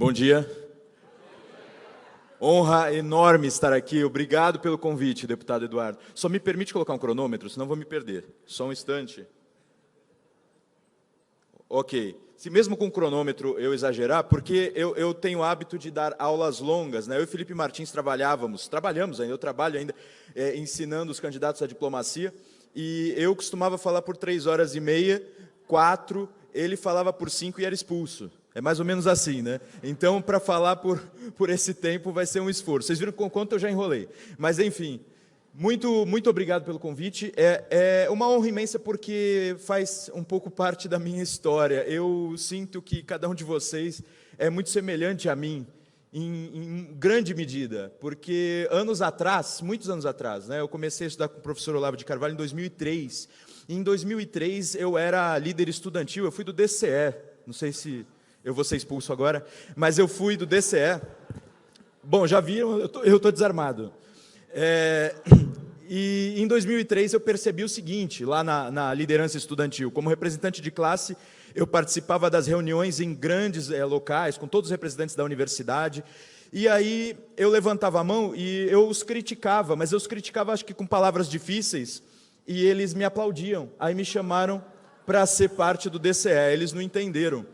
Bom dia. Honra enorme estar aqui. Obrigado pelo convite, deputado Eduardo. Só me permite colocar um cronômetro, senão vou me perder. Só um instante. Ok. Se mesmo com o cronômetro eu exagerar, porque eu tenho o hábito de dar aulas longas, né? Eu e Felipe Martins trabalhamos ainda, eu trabalho ainda ensinando os candidatos à diplomacia, e eu costumava falar por 3h30, 4, ele falava por 5 e era expulso. É mais ou menos assim, né? Então, para falar por esse tempo vai ser um esforço. Vocês viram com quanto eu já enrolei. Mas, enfim, muito obrigado pelo convite. É uma honra imensa porque faz um pouco parte da minha história. Eu sinto que cada um de vocês é muito semelhante a mim, em grande medida, porque muitos anos atrás, né, eu comecei a estudar com o professor Olavo de Carvalho em 2003. Em 2003, eu era líder estudantil, eu fui do DCE, não sei se eu vou ser expulso agora, mas eu fui do DCE. Bom, já viram, eu estou desarmado. E em 2003 eu percebi o seguinte, lá na liderança estudantil, como representante de classe, eu participava das reuniões em grandes locais, com todos os representantes da universidade, e aí eu levantava a mão e eu os criticava, mas eu os criticava acho que com palavras difíceis, e eles me aplaudiam. Aí me chamaram para ser parte do DCE, eles não entenderam.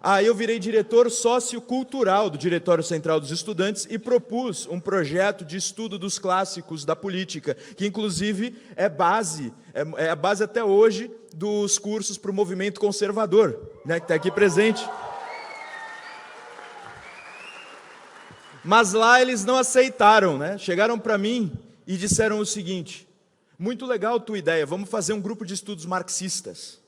Aí eu virei diretor sociocultural do Diretório Central dos Estudantes e propus um projeto de estudo dos clássicos da política, que inclusive é a base até hoje dos cursos para o movimento conservador, né, que está aqui presente. Mas lá eles não aceitaram, né? Chegaram para mim e disseram o seguinte: muito legal a tua ideia, vamos fazer um grupo de estudos marxistas.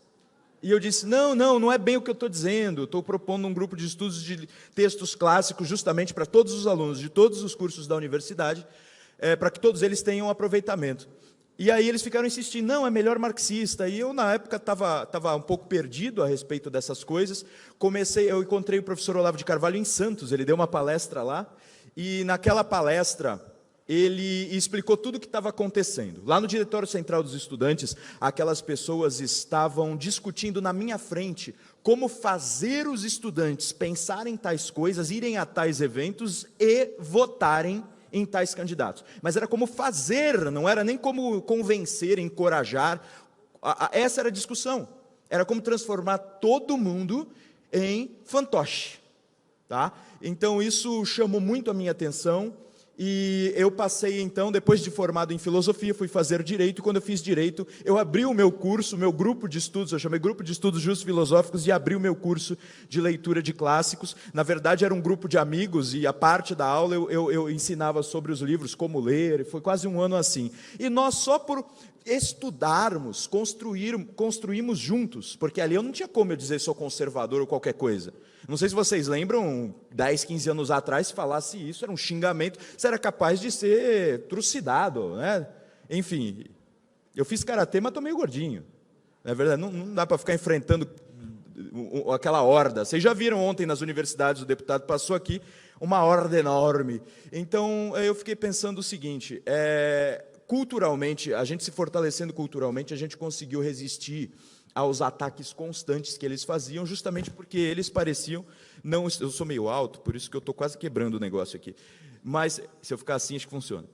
E eu disse, não é bem o que eu estou dizendo, estou propondo um grupo de estudos de textos clássicos justamente para todos os alunos de todos os cursos da universidade, para que todos eles tenham aproveitamento. E aí eles ficaram insistindo, não, é melhor marxista. E eu, na época, estava um pouco perdido a respeito dessas coisas. Eu encontrei o professor Olavo de Carvalho em Santos, ele deu uma palestra lá, e naquela palestra ele explicou tudo o que estava acontecendo. Lá no Diretório Central dos Estudantes, aquelas pessoas estavam discutindo na minha frente como fazer os estudantes pensarem em tais coisas, irem a tais eventos e votarem em tais candidatos. Mas era como fazer, não era nem como convencer, encorajar. Essa era a discussão. Era como transformar todo mundo em fantoche. Tá? Então, isso chamou muito a minha atenção. E eu passei, então, depois de formado em filosofia, fui fazer direito, e quando eu fiz direito, eu abri o meu curso, o meu grupo de estudos, eu chamei Grupo de Estudos Justos Filosóficos, e abri o meu curso de leitura de clássicos. Na verdade, era um grupo de amigos, e a parte da aula eu ensinava sobre os livros, como ler, foi quase um ano assim. E nós, só por estudarmos, construímos juntos, porque ali eu não tinha como eu dizer sou conservador ou qualquer coisa. Não sei se vocês lembram, 10, 15 anos atrás, se falasse isso, era um xingamento, você era capaz de ser trucidado, né? Enfim, eu fiz karatê, mas estou meio gordinho. Na verdade, não dá para ficar enfrentando aquela horda. Vocês já viram ontem nas universidades, o deputado passou aqui, uma horda enorme. Então, eu fiquei pensando o seguinte, culturalmente, a gente se fortalecendo culturalmente, a gente conseguiu resistir aos ataques constantes que eles faziam, justamente porque eles pareciam não... Eu sou meio alto, por isso que eu estou quase quebrando o negócio aqui. Mas, se eu ficar assim, acho que funciona.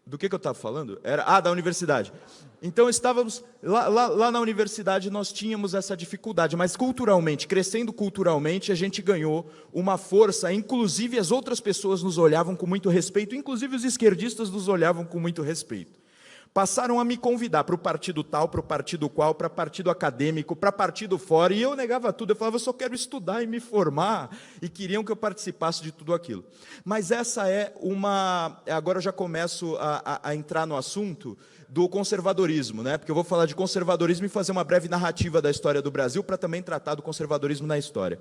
Do que eu estava falando? Da universidade. Então, estávamos... Lá na universidade, nós tínhamos essa dificuldade, mas culturalmente, crescendo culturalmente, a gente ganhou uma força, inclusive as outras pessoas nos olhavam com muito respeito, inclusive os esquerdistas nos olhavam com muito respeito. Passaram a me convidar para o partido tal, para o partido qual, para partido acadêmico, para partido fora, e eu negava tudo, eu falava, eu só quero estudar e me formar, e queriam que eu participasse de tudo aquilo. Mas essa é uma... Agora eu já começo a entrar no assunto do conservadorismo, né? Porque eu vou falar de conservadorismo e fazer uma breve narrativa da história do Brasil, para também tratar do conservadorismo na história.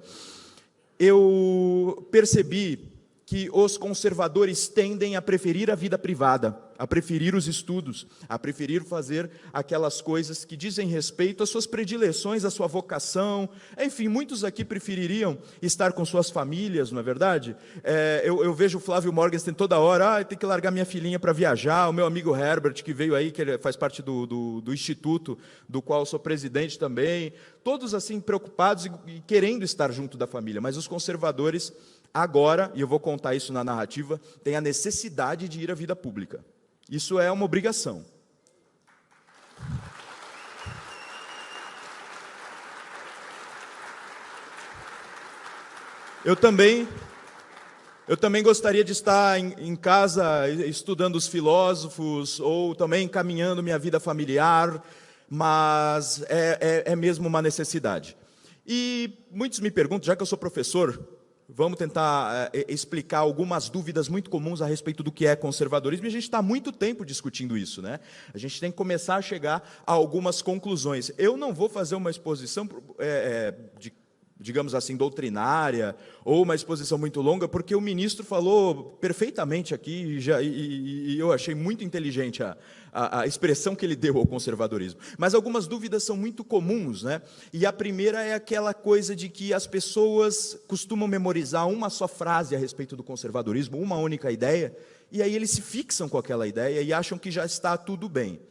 Eu percebi que os conservadores tendem a preferir a vida privada, a preferir os estudos, a preferir fazer aquelas coisas que dizem respeito às suas predileções, à sua vocação. Enfim, muitos aqui prefeririam estar com suas famílias, não é verdade? Eu vejo o Flávio Morgenstern toda hora, tem que largar minha filhinha para viajar, o meu amigo Herbert, que veio aí, que ele faz parte do instituto, do qual eu sou presidente também, todos assim preocupados e querendo estar junto da família, mas os conservadores agora, e eu vou contar isso na narrativa, têm a necessidade de ir à vida pública. Isso é uma obrigação. Eu também gostaria de estar em casa estudando os filósofos, ou também caminhando minha vida familiar, mas é mesmo uma necessidade. E muitos me perguntam, já que eu sou professor, vamos tentar explicar algumas dúvidas muito comuns a respeito do que é conservadorismo, e a gente está há muito tempo discutindo isso, né? A gente tem que começar a chegar a algumas conclusões. Eu não vou fazer uma exposição digamos assim, doutrinária, ou uma exposição muito longa, porque o ministro falou perfeitamente aqui, e eu achei muito inteligente a expressão que ele deu ao conservadorismo. Mas algumas dúvidas são muito comuns, né? E a primeira é aquela coisa de que as pessoas costumam memorizar uma só frase a respeito do conservadorismo, uma única ideia, e aí eles se fixam com aquela ideia e acham que já está tudo bem.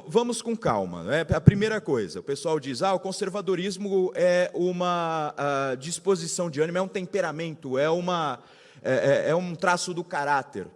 Vamos com calma, né? A primeira coisa, o pessoal diz, o conservadorismo é uma disposição de ânimo, é um temperamento, é um traço do caráter.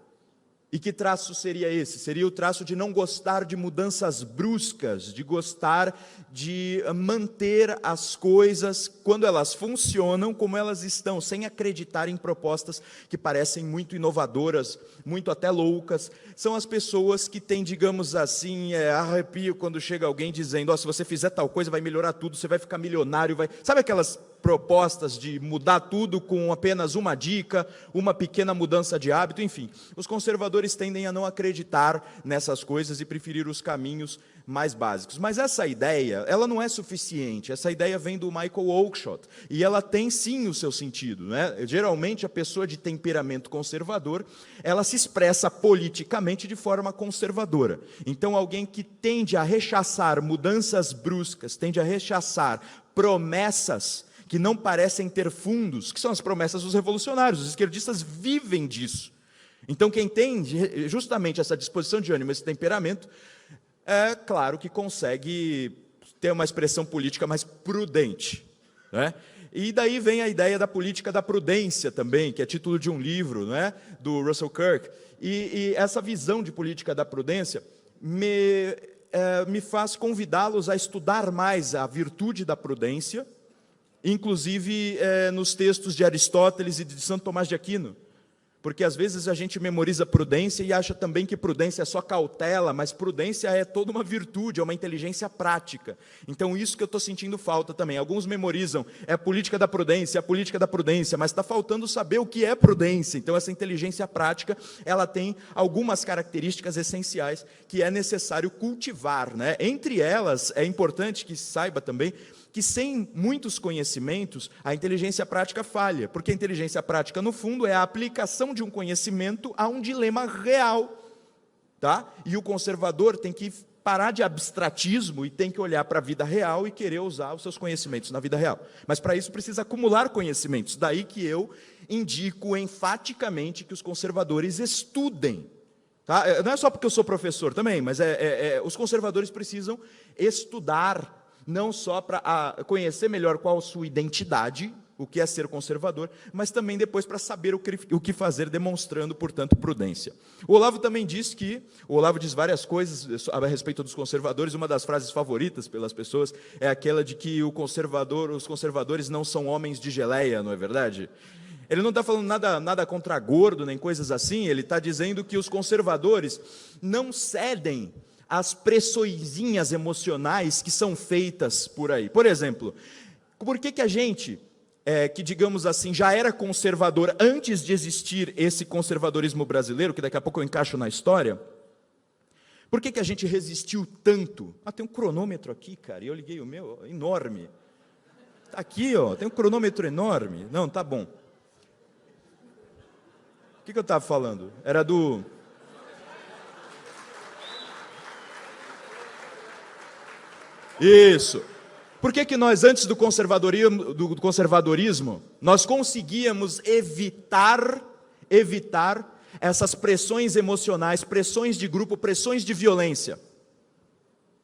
E que traço seria esse? Seria o traço de não gostar de mudanças bruscas, de gostar de manter as coisas, quando elas funcionam, como elas estão, sem acreditar em propostas que parecem muito inovadoras, muito até loucas. São as pessoas que têm, digamos assim, arrepio quando chega alguém dizendo, se você fizer tal coisa vai melhorar tudo, você vai ficar milionário, Sabe aquelas propostas de mudar tudo com apenas uma dica, uma pequena mudança de hábito, enfim. Os conservadores tendem a não acreditar nessas coisas e preferir os caminhos mais básicos. Mas essa ideia, ela não é suficiente. Essa ideia vem do Michael Oakeshott, e ela tem sim o seu sentido, né? Geralmente a pessoa de temperamento conservador, ela se expressa politicamente de forma conservadora. Então alguém que tende a rechaçar mudanças bruscas, tende a rechaçar promessas que não parecem ter fundos, que são as promessas dos revolucionários. Os esquerdistas vivem disso. Então, quem tem justamente essa disposição de ânimo, esse temperamento, é claro que consegue ter uma expressão política mais prudente, né? E daí vem a ideia da política da prudência também, que é título de um livro, né, do Russell Kirk. E essa visão de política da prudência me faz convidá-los a estudar mais a virtude da prudência, inclusive nos textos de Aristóteles e de Santo Tomás de Aquino, porque às vezes a gente memoriza prudência e acha também que prudência é só cautela, mas prudência é toda uma virtude, é uma inteligência prática. Então isso que eu estou sentindo falta também. Alguns memorizam, é a política da prudência, mas está faltando saber o que é prudência. Então essa inteligência prática, ela tem algumas características essenciais que é necessário cultivar, né? Entre elas, é importante que saiba também que sem muitos conhecimentos, a inteligência prática falha, porque a inteligência prática, no fundo, é a aplicação de um conhecimento a um dilema real, tá? E o conservador tem que parar de abstratismo e tem que olhar para a vida real e querer usar os seus conhecimentos na vida real. Mas para isso precisa acumular conhecimentos, daí que eu indico enfaticamente que os conservadores estudem. Tá? Não é só porque eu sou professor também, mas os conservadores precisam estudar, não só para conhecer melhor qual a sua identidade, o que é ser conservador, mas também depois para saber o que fazer, demonstrando, portanto, prudência. O Olavo também diz o Olavo diz várias coisas a respeito dos conservadores, uma das frases favoritas pelas pessoas é aquela de que os conservadores não são homens de geleia, não é verdade? Ele não está falando nada contra gordo, nem coisas assim, ele está dizendo que os conservadores não cedem as pressõezinhas emocionais que são feitas por aí. Por exemplo, por que a gente, que digamos assim, já era conservador antes de existir esse conservadorismo brasileiro, que daqui a pouco eu encaixo na história, por que a gente resistiu tanto? Tem um cronômetro aqui, cara, e eu liguei o meu, enorme. Está aqui, tem um cronômetro enorme. Não, tá bom. que eu estava falando? Era do... Isso. Por que nós, antes do conservadorismo, nós conseguíamos evitar essas pressões emocionais, pressões de grupo, pressões de violência?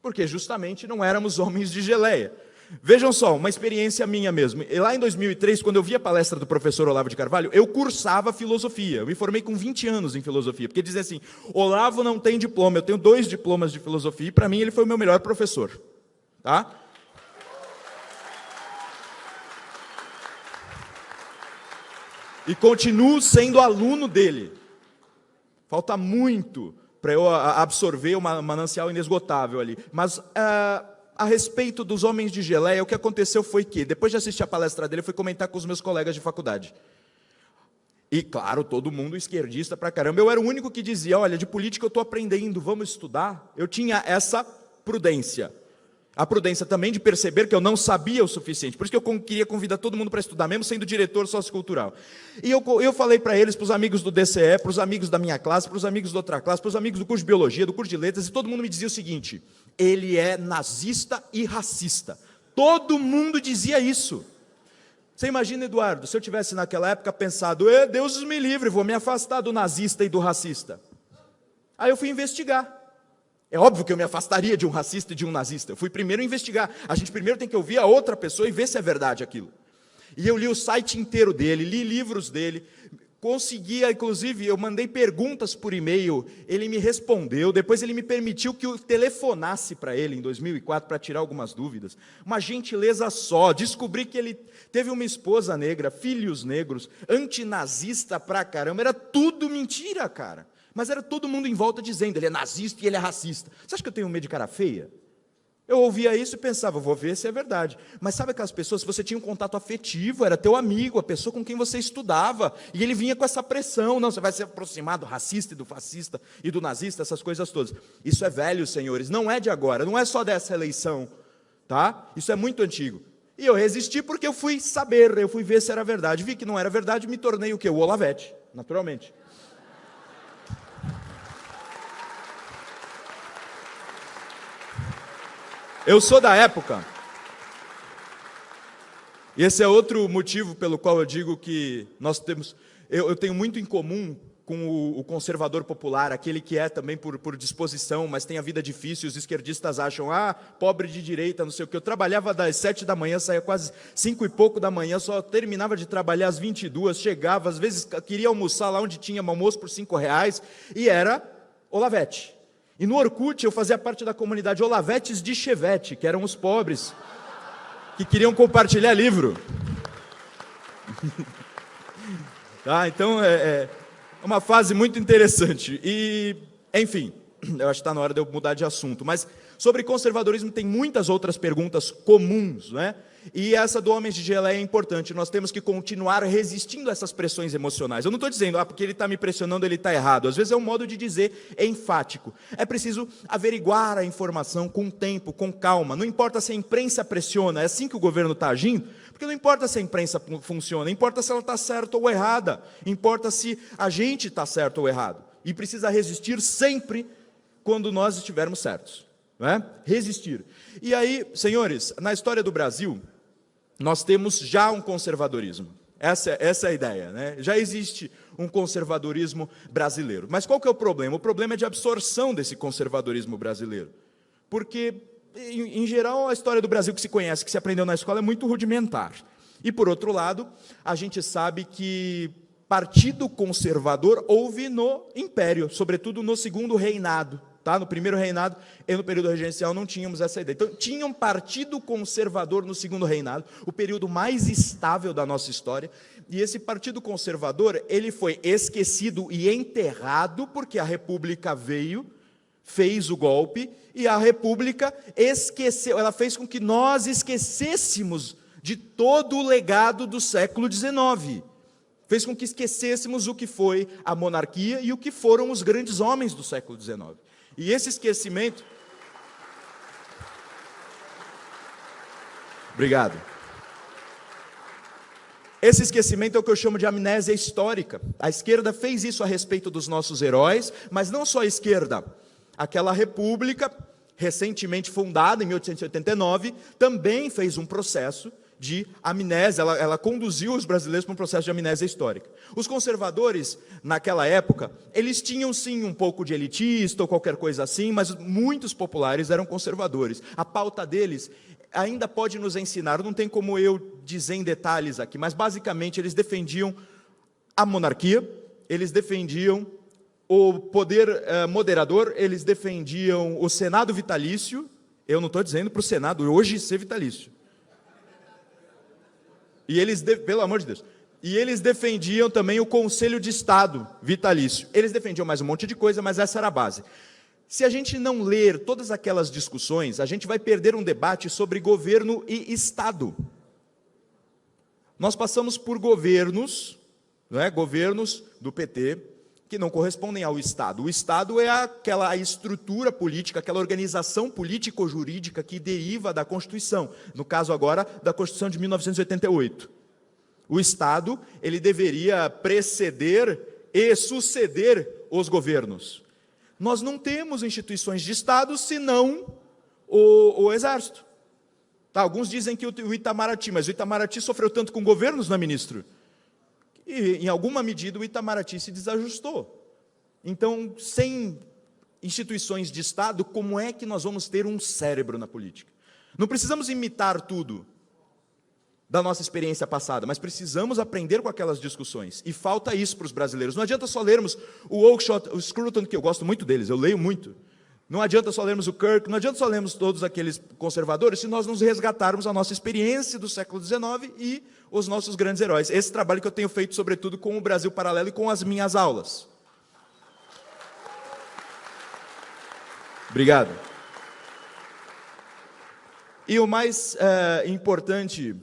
Porque justamente não éramos homens de geleia. Vejam só, uma experiência minha mesmo. E lá em 2003, quando eu vi a palestra do professor Olavo de Carvalho, eu cursava filosofia. Eu me formei com 20 anos em filosofia, porque dizia assim, Olavo não tem diploma, eu tenho 2 diplomas de filosofia, e para mim ele foi o meu melhor professor. Tá? E continuo sendo aluno dele. Falta muito para eu absorver uma manancial inesgotável ali. Mas a respeito dos homens de geleia, o que aconteceu foi que, depois de assistir a palestra dele, eu fui comentar com os meus colegas de faculdade. E, claro, todo mundo esquerdista pra caramba. Eu era o único que dizia, olha, de política eu estou aprendendo, vamos estudar. Eu tinha essa prudência. A prudência também de perceber que eu não sabia o suficiente. Por isso que eu queria convidar todo mundo para estudar, mesmo sendo diretor sociocultural. E eu falei para eles, para os amigos do DCE, para os amigos da minha classe, para os amigos da outra classe, para os amigos do curso de Biologia, do curso de Letras, e todo mundo me dizia o seguinte, ele é nazista e racista. Todo mundo dizia isso. Você imagina, Eduardo, se eu tivesse naquela época pensado, Deus me livre, vou me afastar do nazista e do racista. Aí eu fui investigar. É óbvio que eu me afastaria de um racista e de um nazista. Eu fui primeiro investigar. A gente primeiro tem que ouvir a outra pessoa e ver se é verdade aquilo. E eu li o site inteiro dele, li livros dele, conseguia, inclusive, eu mandei perguntas por e-mail, ele me respondeu, depois ele me permitiu que eu telefonasse para ele em 2004 para tirar algumas dúvidas. Uma gentileza só, descobri que ele teve uma esposa negra, filhos negros, antinazista pra caramba, era tudo mentira, cara. Mas era todo mundo em volta dizendo, ele é nazista e ele é racista. Você acha que eu tenho medo de cara feia? Eu ouvia isso e pensava, vou ver se é verdade. Mas sabe aquelas pessoas, se você tinha um contato afetivo, era teu amigo, a pessoa com quem você estudava, e ele vinha com essa pressão, não, você vai se aproximar do racista e do fascista e do nazista, essas coisas todas. Isso é velho, senhores, não é de agora, não é só dessa eleição, tá? Isso é muito antigo. E eu resisti porque eu fui saber, eu fui ver se era verdade. Vi que não era verdade, me tornei o quê? O Olavete, naturalmente. Eu sou da época, e esse é outro motivo pelo qual eu digo que nós temos, eu tenho muito em comum com o conservador popular, aquele que é também por disposição, mas tem a vida difícil, os esquerdistas acham, pobre de direita, não sei o que. Eu trabalhava das 7 da manhã, saía quase 5 e pouco da manhã, só terminava de trabalhar às 22, chegava, às vezes queria almoçar lá onde tinha almoço por R$5, e era Olavete. E no Orkut eu fazia parte da comunidade Olavetes de Chevette, que eram os pobres, que queriam compartilhar livro. Tá, então é uma fase muito interessante. E, enfim, eu acho que está na hora de eu mudar de assunto. Mas sobre conservadorismo tem muitas outras perguntas comuns, né? E essa do Homens de Geleia é importante, nós temos que continuar resistindo a essas pressões emocionais. Eu não estou dizendo, porque ele está me pressionando, ele está errado. Às vezes é um modo de dizer enfático. É preciso averiguar a informação com tempo, com calma. Não importa se a imprensa pressiona, é assim que o governo está agindo, porque não importa se a imprensa funciona, importa se ela está certa ou errada, importa se a gente está certo ou errado. E precisa resistir sempre quando nós estivermos certos. Não é? Resistir. E aí, senhores, na história do Brasil, nós temos já um conservadorismo. Essa é a ideia, né? Já existe um conservadorismo brasileiro. Mas qual que é o problema? O problema é de absorção desse conservadorismo brasileiro. Porque, em geral, a história do Brasil que se conhece, que se aprendeu na escola, é muito rudimentar. E, por outro lado, a gente sabe que partido conservador houve no Império, sobretudo no Segundo Reinado. Tá? No primeiro reinado e no período regencial não tínhamos essa ideia. Então, tinha um partido conservador no segundo reinado, o período mais estável da nossa história, e esse partido conservador, ele foi esquecido e enterrado, porque a República veio, fez o golpe, e a República esqueceu, ela fez com que nós esquecêssemos de todo o legado do século XIX. Fez com que esquecêssemos o que foi a monarquia e o que foram os grandes homens do século XIX. E esse esquecimento... Obrigado. Esse esquecimento é o que eu chamo de amnésia histórica. A esquerda fez isso a respeito dos nossos heróis, mas não só a esquerda. Aquela república, recentemente fundada, em 1889, também fez um processo de amnésia, ela conduziu os brasileiros para um processo de amnésia histórica. Os conservadores, naquela época, eles tinham sim um pouco de elitista ou qualquer coisa assim, mas muitos populares eram conservadores. A pauta deles ainda pode nos ensinar, não tem como eu dizer em detalhes aqui, mas basicamente eles defendiam a monarquia, eles defendiam o poder moderador, eles defendiam o Senado vitalício. Eu não estou dizendo para o Senado hoje ser vitalício. E eles, pelo amor de Deus, e eles defendiam também o Conselho de Estado vitalício. Eles defendiam mais um monte de coisa, mas essa era a base. Se a gente não ler todas aquelas discussões, a gente vai perder um debate sobre governo e Estado. Nós passamos por governos, não é? Governos do PT, que não correspondem ao Estado. O Estado é aquela estrutura política, aquela organização político-jurídica que deriva da Constituição, no caso agora da Constituição de 1988. O Estado, ele deveria preceder e suceder os governos. Nós não temos instituições de Estado senão o Exército. Tá, alguns dizem que o Itamaraty, mas o Itamaraty sofreu tanto com governos, não é, ministro? E, em alguma medida, o Itamaraty se desajustou. Então, sem instituições de Estado, como é que nós vamos ter um cérebro na política? Não precisamos imitar tudo da nossa experiência passada, mas precisamos aprender com aquelas discussões. E falta isso para os brasileiros. Não adianta só lermos o Oakeshott, o Scruton, que eu gosto muito deles, eu leio muito. Não adianta só lermos o Kirk, não adianta só lermos todos aqueles conservadores, se nós nos resgatarmos a nossa experiência do século XIX e os nossos grandes heróis. Esse trabalho que eu tenho feito, sobretudo, com o Brasil Paralelo e com as minhas aulas. Obrigado. E o mais importante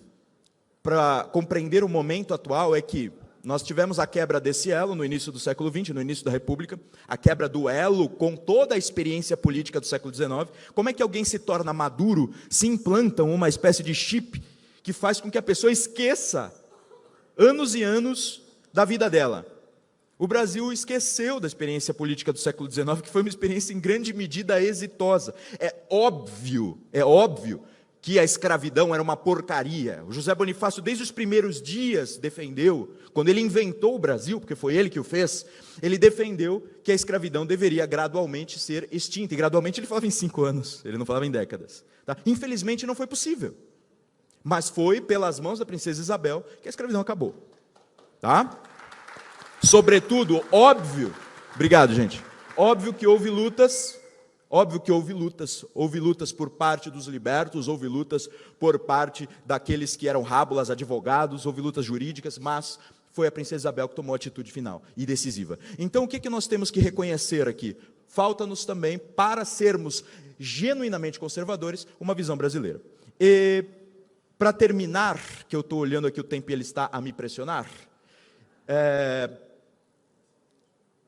para compreender o momento atual é que nós tivemos a quebra desse elo no início do século XX, no início da República, a quebra do elo com toda a experiência política do século XIX. Como é que alguém se torna maduro, se implantam uma espécie de chip que faz com que a pessoa esqueça anos e anos da vida dela? O Brasil esqueceu da experiência política do século XIX, que foi uma experiência em grande medida exitosa. É óbvio que a escravidão era uma porcaria. O José Bonifácio, desde os primeiros dias, defendeu, quando ele inventou o Brasil, porque foi ele que o fez, ele defendeu que a escravidão deveria gradualmente ser extinta. E gradualmente ele falava em 5 anos, ele não falava em décadas. Tá? Infelizmente não foi possível. Mas foi pelas mãos da princesa Isabel que a escravidão acabou. Tá? Sobretudo, óbvio, obrigado, gente, óbvio que houve lutas por parte dos libertos, houve lutas por parte daqueles que eram rábulas, advogados, houve lutas jurídicas, mas foi a princesa Isabel que tomou a atitude final e decisiva. Então, o que nós temos que reconhecer aqui? Falta-nos também, para sermos genuinamente conservadores, uma visão brasileira. E, para terminar, que eu estou olhando aqui o tempo e ele está a me pressionar,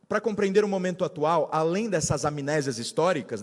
para compreender o momento atual, além dessas amnésias históricas,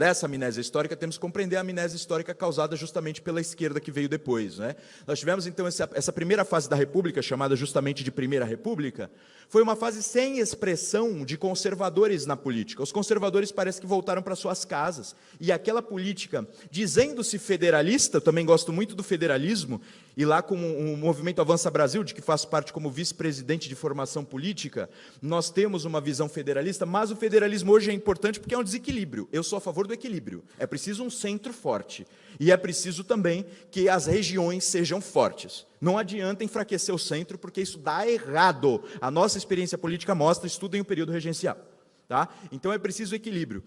temos que compreender a amnésia histórica causada justamente pela esquerda que veio depois, né? Nós tivemos, então, essa primeira fase da República, chamada justamente de Primeira República, foi uma fase sem expressão de conservadores na política. Os conservadores parece que voltaram para suas casas, e aquela política, dizendo-se federalista, eu também gosto muito do federalismo, e lá com o movimento Avança Brasil, de que faço parte como vice-presidente de formação política, nós temos uma visão federalista, mas o federalismo hoje é importante porque é um desequilíbrio. Eu sou a favor do equilíbrio. É preciso um centro forte. E é preciso também que as regiões sejam fortes. Não adianta enfraquecer o centro, porque isso dá errado. A nossa experiência política mostra, estudem o período regencial. Tá? Então é preciso equilíbrio.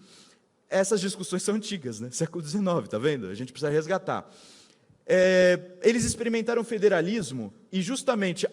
Essas discussões são antigas, né? Século XIX, tá vendo? A gente precisa resgatar. Eles experimentaram o federalismo e justamente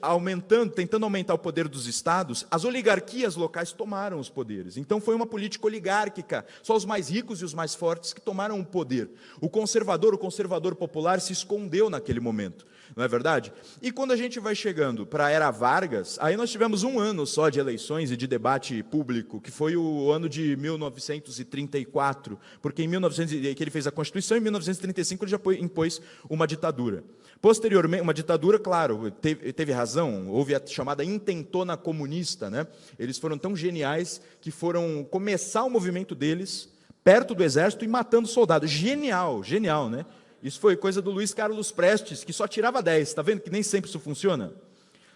tentando aumentar o poder dos estados, as oligarquias locais tomaram os poderes. Então foi uma política oligárquica, só os mais ricos e os mais fortes que tomaram o poder. O conservador popular se escondeu naquele momento, não é verdade? E quando a gente vai chegando para a era Vargas, aí nós tivemos 1 ano só de eleições e de debate público, que foi o ano de 1934, porque em 1900 que ele fez a Constituição, em 1935 ele já impôs uma uma ditadura. Posteriormente, uma ditadura, claro, teve razão, houve a chamada intentona comunista, né? Eles foram tão geniais que foram começar o movimento deles perto do exército e matando soldados. Genial, genial, né? Isso foi coisa do Luiz Carlos Prestes, que só tirava 10, está vendo que nem sempre isso funciona?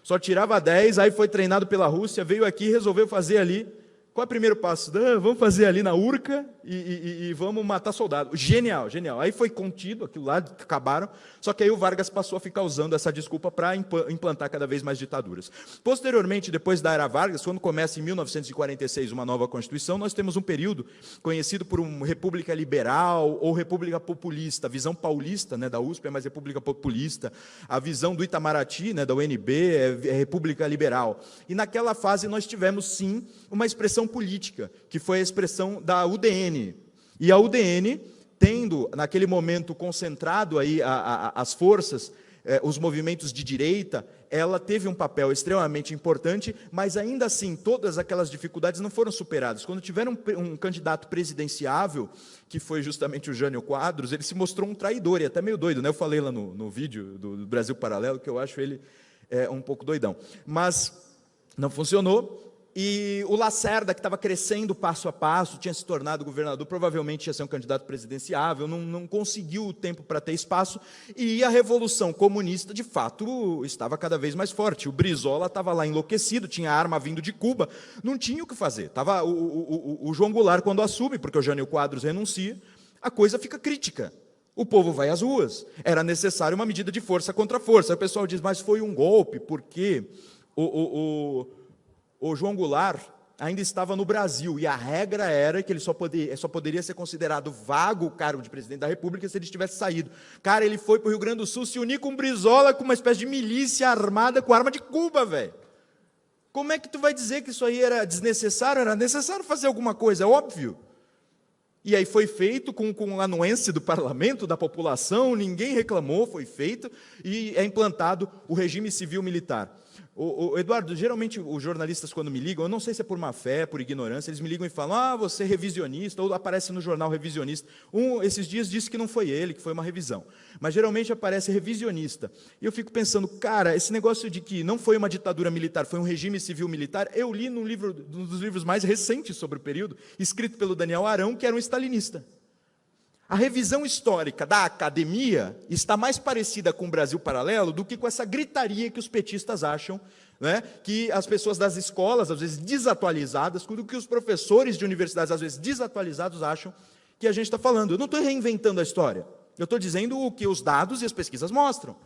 Só tirava 10, aí foi treinado pela Rússia, veio aqui e resolveu fazer ali. Qual é o primeiro passo? Vamos fazer ali na Urca e vamos matar soldado. Genial, genial. Aí foi contido, aquilo lá, acabaram. Só que aí o Vargas passou a ficar usando essa desculpa para implantar cada vez mais ditaduras. Posteriormente, depois da era Vargas, quando começa em 1946 uma nova Constituição, nós temos um período conhecido por uma república liberal ou república populista. A visão paulista, né, da USP é mais república populista. A visão do Itamaraty, né, da UNB, é república liberal. E naquela fase nós tivemos, sim, uma expressão política, que foi a expressão da UDN. E a UDN, tendo, naquele momento, concentrado aí as forças, os movimentos de direita, ela teve um papel extremamente importante, mas ainda assim, todas aquelas dificuldades não foram superadas. Quando tiveram um candidato presidenciável, que foi justamente o Jânio Quadros, ele se mostrou um traidor, e até meio doido, né? Eu falei lá no vídeo do Brasil Paralelo, que eu acho ele um pouco doidão. Mas não funcionou. E o Lacerda, que estava crescendo passo a passo, tinha se tornado governador, provavelmente ia ser um candidato presidenciável, não conseguiu o tempo para ter espaço, e a Revolução Comunista, de fato, estava cada vez mais forte. O Brizola estava lá enlouquecido, tinha arma vindo de Cuba, não tinha o que fazer. Tava o João Goulart, quando assume, porque o Jânio Quadros renuncia, a coisa fica crítica. O povo vai às ruas. Era necessário uma medida de força contra força. Aí o pessoal diz, mas foi um golpe, porque o João Goulart ainda estava no Brasil, e a regra era que ele só poderia ser considerado vago o cargo de presidente da República se ele tivesse saído. Cara, ele foi para o Rio Grande do Sul se unir com o Brizola, com uma espécie de milícia armada com arma de Cuba, velho. Como é que tu vai dizer que isso aí era desnecessário? Era necessário fazer alguma coisa, é óbvio. E aí foi feito com a anuência do parlamento, da população, ninguém reclamou, foi feito, e é implantado o regime civil-militar. Eduardo, geralmente os jornalistas, quando me ligam, eu não sei se é por má fé, por ignorância, eles me ligam e falam, você é revisionista, ou aparece no jornal revisionista. Esses dias disse que não foi ele, que foi uma revisão. Mas geralmente aparece revisionista. E eu fico pensando, cara, esse negócio de que não foi uma ditadura militar, foi um regime civil-militar, eu li num dos livros mais recentes sobre o período, escrito pelo Daniel Arão, que era um stalinista. A revisão histórica da academia está mais parecida com o Brasil Paralelo do que com essa gritaria que os petistas acham, né, que as pessoas das escolas, às vezes desatualizadas, do que os professores de universidades, às vezes desatualizados, acham que a gente está falando. Eu não estou reinventando a história, eu estou dizendo o que os dados e as pesquisas mostram.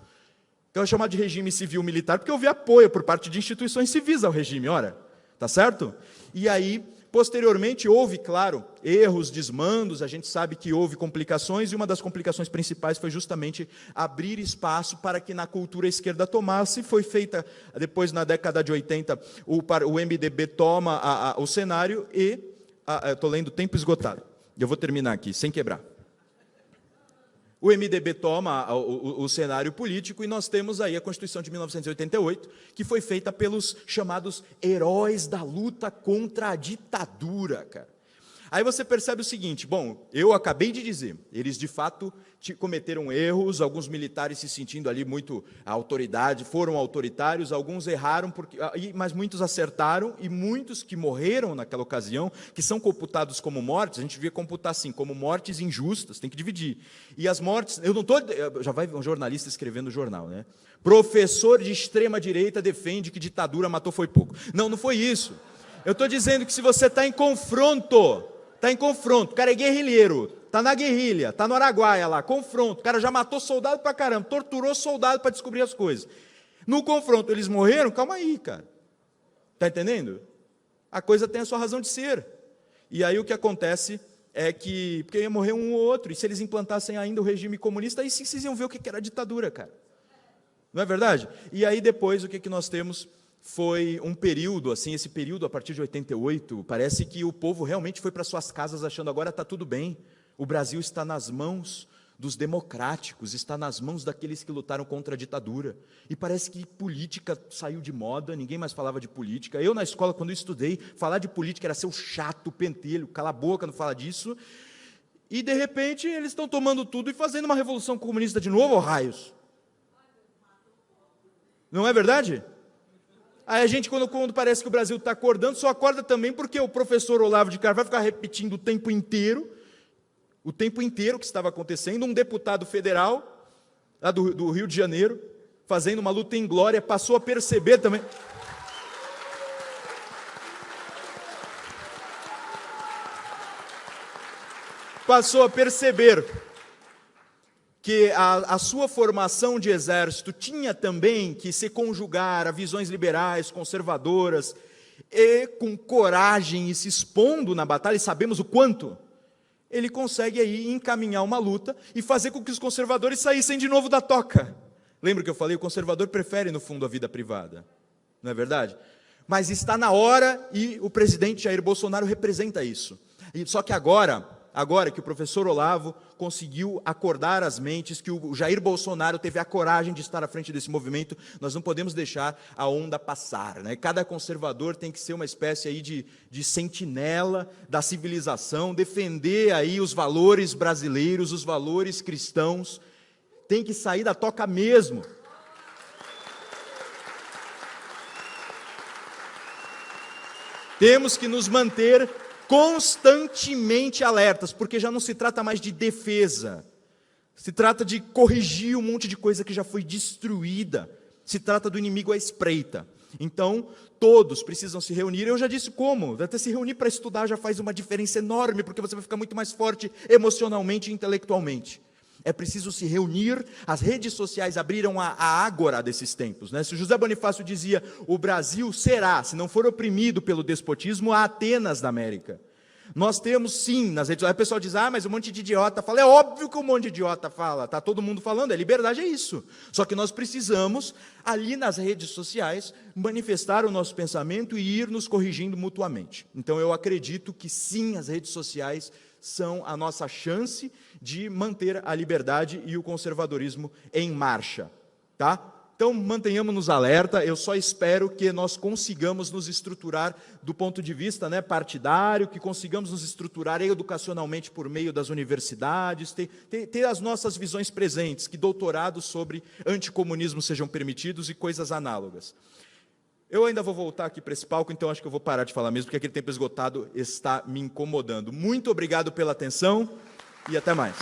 Então é chamado de regime civil-militar porque houve apoio por parte de instituições civis ao regime, ora, tá certo? E aí, posteriormente, houve, claro, erros, desmandos, a gente sabe que houve complicações, e uma das complicações principais foi justamente abrir espaço para que na cultura a esquerda tomasse. Foi feita, depois, na década de 80, o MDB toma o cenário e... estou lendo Tempo Esgotado, eu vou terminar aqui, sem quebrar. O MDB toma o cenário político e nós temos aí a Constituição de 1988, que foi feita pelos chamados heróis da luta contra a ditadura, cara. Aí você percebe o seguinte, bom, eu acabei de dizer, eles de fato cometeram erros, alguns militares se sentindo ali muito a autoridade, foram autoritários, alguns erraram, mas muitos acertaram, e muitos que morreram naquela ocasião, que são computados como mortes, a gente devia computar assim, como mortes injustas, tem que dividir. E as mortes, já vai um jornalista escrevendo no jornal, né? Professor de extrema-direita defende que ditadura matou foi pouco. Não foi isso. Eu estou dizendo que se você está em confronto, o cara é guerrilheiro, está na guerrilha, está no Araguaia lá, confronto, o cara já matou soldado pra caramba, torturou soldado para descobrir as coisas. No confronto eles morreram, calma aí, cara. Está entendendo? A coisa tem a sua razão de ser. E aí o que acontece é que, porque ia morrer um ou outro, e se eles implantassem ainda o regime comunista, aí sim vocês iam ver o que era ditadura, cara. Não é verdade? E aí depois o que nós temos? Foi um período, assim, esse período a partir de 88, parece que o povo realmente foi para suas casas achando agora está tudo bem, o Brasil está nas mãos dos democráticos, está nas mãos daqueles que lutaram contra a ditadura, e parece que política saiu de moda, ninguém mais falava de política. Eu na escola, quando eu estudei, falar de política era ser o chato, o pentelho, cala a boca, não fala disso, E, de repente, eles estão tomando tudo e fazendo uma revolução comunista de novo, ó raios. Não é verdade? Aí a gente, quando parece que o Brasil está acordando, só acorda também porque o professor Olavo de Carvalho vai ficar repetindo o tempo inteiro que estava acontecendo. Um deputado federal, lá do Rio de Janeiro, fazendo uma luta em glória, passou a perceber também. Passou a perceber que a sua formação de exército tinha também que se conjugar a visões liberais, conservadoras, e com coragem e se expondo na batalha, e sabemos o quanto, ele consegue aí encaminhar uma luta e fazer com que os conservadores saíssem de novo da toca. Lembra que eu falei, o conservador prefere, no fundo, a vida privada, não é verdade? Mas está na hora, e o presidente Jair Bolsonaro representa isso. Só que agora que o professor Olavo conseguiu acordar as mentes, que o Jair Bolsonaro teve a coragem de estar à frente desse movimento, nós não podemos deixar a onda passar, né? Cada conservador tem que ser uma espécie aí de sentinela da civilização, defender aí os valores brasileiros, os valores cristãos, tem que sair da toca mesmo. Temos que nos manter constantemente alertas, porque já não se trata mais de defesa, se trata de corrigir um monte de coisa que já foi destruída, se trata do inimigo à espreita. Então, todos precisam se reunir. Eu já disse como, até se reunir para estudar já faz uma diferença enorme, porque você vai ficar muito mais forte emocionalmente e intelectualmente. É preciso se reunir, as redes sociais abriram a ágora desses tempos, né? Se José Bonifácio dizia, o Brasil será, se não for oprimido pelo despotismo, a Atenas da América. Nós temos sim, nas redes sociais, o pessoal diz, mas um monte de idiota fala, é óbvio que um monte de idiota fala, está todo mundo falando, liberdade é isso. Só que nós precisamos, ali nas redes sociais, manifestar o nosso pensamento e ir nos corrigindo mutuamente. Então eu acredito que sim, as redes sociais são a nossa chance de manter a liberdade e o conservadorismo em marcha, tá? Então, mantenhamos-nos alerta, eu só espero que nós consigamos nos estruturar do ponto de vista, né, partidário, que consigamos nos estruturar educacionalmente por meio das universidades, ter as nossas visões presentes, que doutorados sobre anticomunismo sejam permitidos e coisas análogas. Eu ainda vou voltar aqui para esse palco, então acho que eu vou parar de falar mesmo, porque aquele tempo esgotado está me incomodando. Muito obrigado pela atenção e até mais.